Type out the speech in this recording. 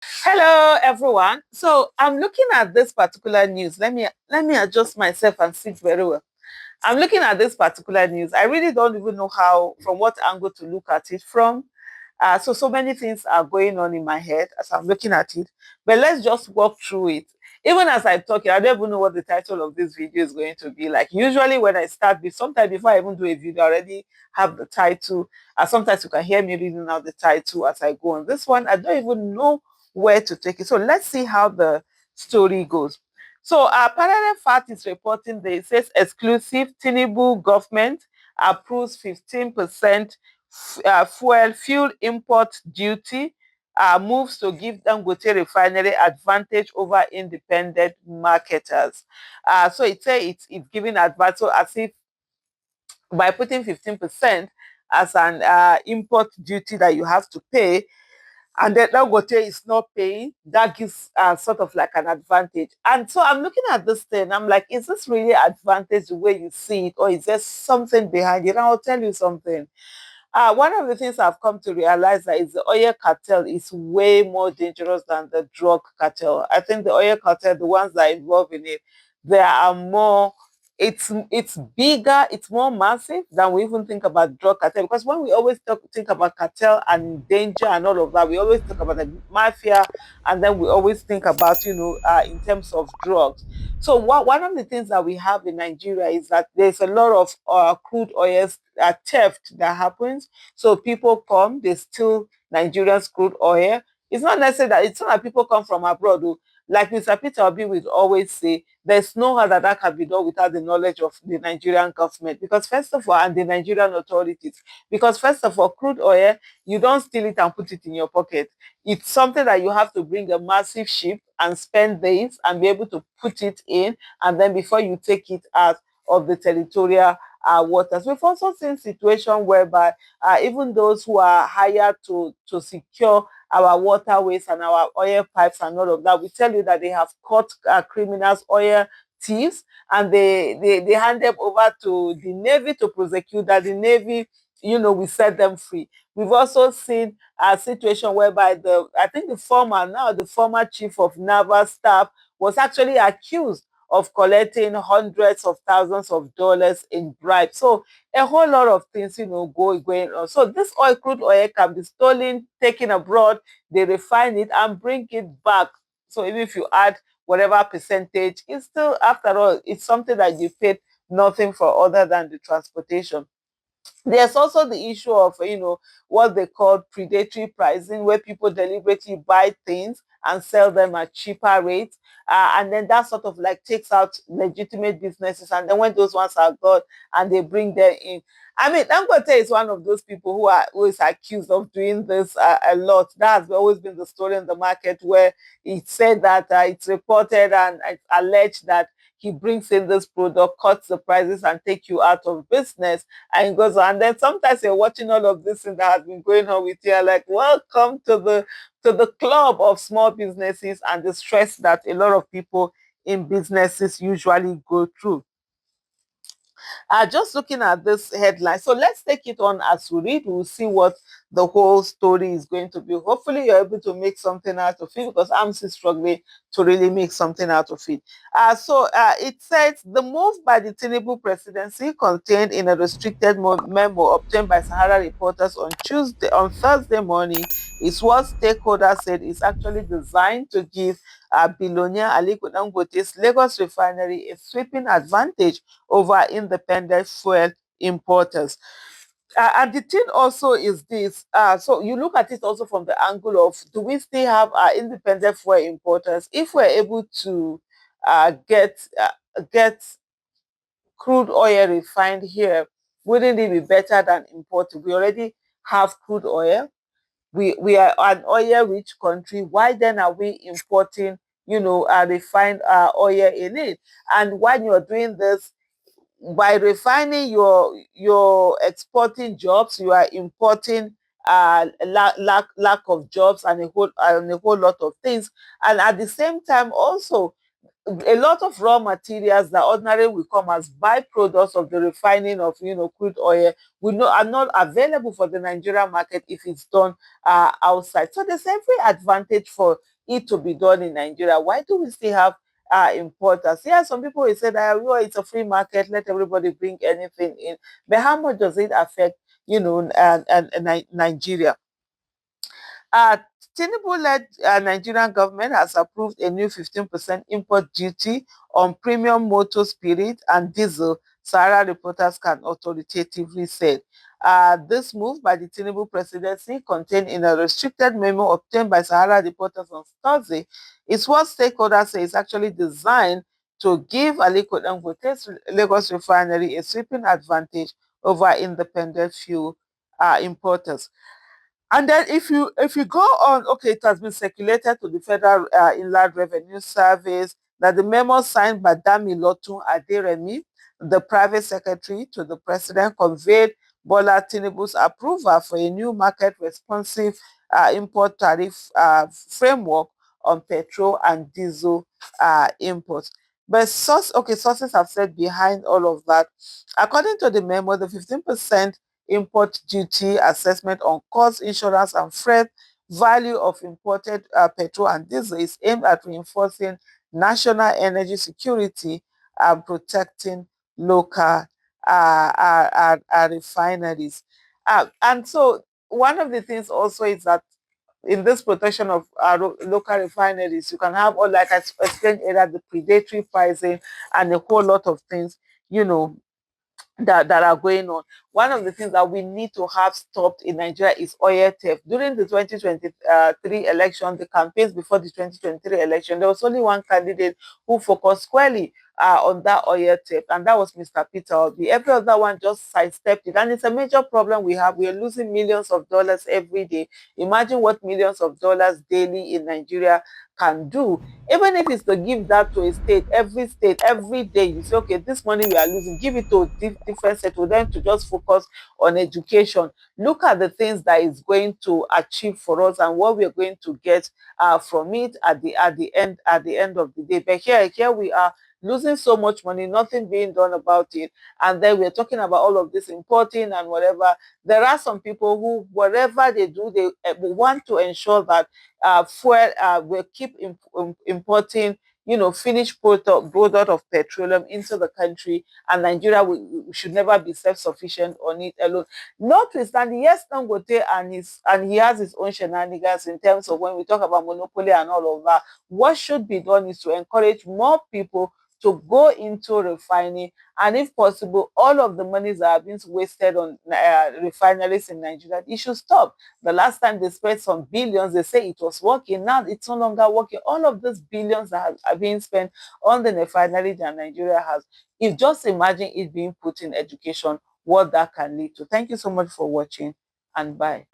Hello, everyone. So I'm looking at this particular news. Let me adjust myself and sit very well. I'm looking at this particular news. I really don't even know how, from what angle to look at it from. So many things are going on in my head as I'm looking at it. But let's just walk through it. Even as I'm talking, I don't even know what the title of this video is going to be. Like usually when I start with, sometimes before I even do a video, I already have the title. Sometimes you can hear me reading out the title as I go on. This one, I don't even know where to take it. So let's see how the story goes. So Parallel Fact is reporting that it says exclusive Tinubu government approves 15% fuel import duty, moves to give Dangote refinery advantage over independent marketers. So it says it's giving advantage, so as if by putting 15% as an import duty that you have to pay, and then Dangote is not paying, that gives sort of like an advantage. And so I'm looking at this thing, I'm like, is this really advantage the way you see it, or is there something behind it? And I'll tell you something. One of the things I've come to realize that is the oil cartel is way more dangerous than the drug cartel. I think the oil cartel, the ones that are involved in it, there are more. It's bigger, it's more massive than we even think about drug cartel. Because when we always think about cartel and danger and all of that, we always think about the mafia, and then we always think about in terms of drugs. So one of the things that we have in Nigeria is that there's a lot of crude oil theft that happens. So people come, they steal Nigerian crude oil. It's not that people come from abroad. Oh. Like Mr. Peter Obi would always say, there's no how that can be done without the knowledge of the Nigerian government. Because first of all, and the Nigerian authorities, because first of all, crude oil, you don't steal it and put it in your pocket. It's something that you have to bring a massive ship and spend days and be able to put it in, and then before you take it out of the territorial waters. We've also seen situations whereby even those who are hired to secure our waterways and our oil pipes and all of that, we tell you that they have caught criminals, oil thieves, and they hand them over to the Navy to prosecute, that the Navy, we set them free. We've also seen a situation whereby the former chief of naval staff was actually accused of collecting hundreds of thousands of dollars in bribes. So a whole lot of things, going on. So this crude oil can be stolen, taken abroad, they refine it and bring it back. So even if you add whatever percentage, it's still, after all, it's something that you paid nothing for other than the transportation. There's also the issue of what they call predatory pricing, where people deliberately buy things and sell them at cheaper rates, and then that sort of like takes out legitimate businesses, and then when those ones are gone and they bring them in. I mean, Dangote is one of those people who is accused of doing this a lot. That has always been the story in the market, where it's said that it's reported and it's alleged that he brings in this product, cuts the prices, and take you out of business, and goes on. And then sometimes you're watching all of this thing that has been going on with you, like, welcome to the club of small businesses and the stress that a lot of people in businesses usually go through. Just looking at this headline. So let's take it on as we read. We'll see what the whole story is going to be. Hopefully, you're able to make something out of it, because I'm still struggling to really make something out of it. It says the move by the Tinubu presidency, contained in a restricted memo obtained by Sahara reporters on Thursday morning, is what stakeholders said is actually designed to give billionaire Aliko Dangote's Lagos refinery a sweeping advantage over independent fuel importers. And the thing also is this, so you look at it also from the angle of, do we still have independent fuel importers? If we're able to get crude oil refined here, wouldn't it be better than importing? We already have crude oil. We are an oil rich country. Why then are we importing, refined oil in it? And when you're doing this, by refining, you're exporting jobs, you are importing lack of jobs and a whole lot of things. And at the same time also, a lot of raw materials that ordinarily will come as byproducts of the refining of crude oil are not available for the Nigerian market if it's done outside. So there's every advantage for it to be done in Nigeria. Why do we still have importers? Yeah, some people will say that, well, it's a free market, let everybody bring anything in. But how much does it affect Nigeria? Uh, Tinubu-led Nigerian government has approved a new 15% import duty on premium motor spirit and diesel, Sahara Reporters can authoritatively say. This move by the Tinubu presidency, contained in a restricted memo obtained by Sahara Reporters on Thursday, is what stakeholders say is actually designed to give Aliko Dangote's Lagos refinery a sweeping advantage over independent fuel importers. And then if you go on, okay, it has been circulated to the Federal Inland Revenue Service that the memo signed by Dami Lotun Aderemi, the private secretary to the president, conveyed Bola Tinubu's approval for a new market responsive import tariff framework on petrol and diesel imports. But sources have said behind all of that, according to the memo, the 15% import duty assessment on cost, insurance, and freight value of imported petrol and diesel is aimed at reinforcing national energy security and protecting local refineries. And so, one of the things also is that in this protection of our local refineries, you can have, or like I explained earlier, the predatory pricing and a whole lot of things, you know, that are going on. One of the things that we need to have stopped in Nigeria is oil theft. During the 2023 election, the campaigns before the 2023 election, there was only one candidate who focused squarely on that oil theft, and that was Mr. Peter Obi. Every other one just sidestepped it, and it's a major problem we have. We are losing millions of dollars every day. Imagine what millions of dollars daily in Nigeria can do. Even if it's to give that to a state, every day, you say, okay, this money we are losing, give it to a different set, for them to just focus on education. Look at the things that it's going to achieve for us and what we're going to get from it at the end of the day. But here we are losing so much money, nothing being done about it. And then we're talking about all of this importing and whatever. There are some people who, whatever they do, they want to ensure that fuel will keep importing finished product of petroleum into the country, and Nigeria should never be self-sufficient on it alone. Notwithstanding, yes, Dangote and he has his own shenanigans in terms of when we talk about monopoly and all of that. What should be done is to encourage more people to go into refining, and if possible, all of the monies that are being wasted on refineries in Nigeria, it should stop. The last time they spent some billions, they say it was working. Now it's no longer working. All of these billions that are being spent on the refinery that Nigeria has, if just imagine it being put in education, what that can lead to. Thank you so much for watching, and bye.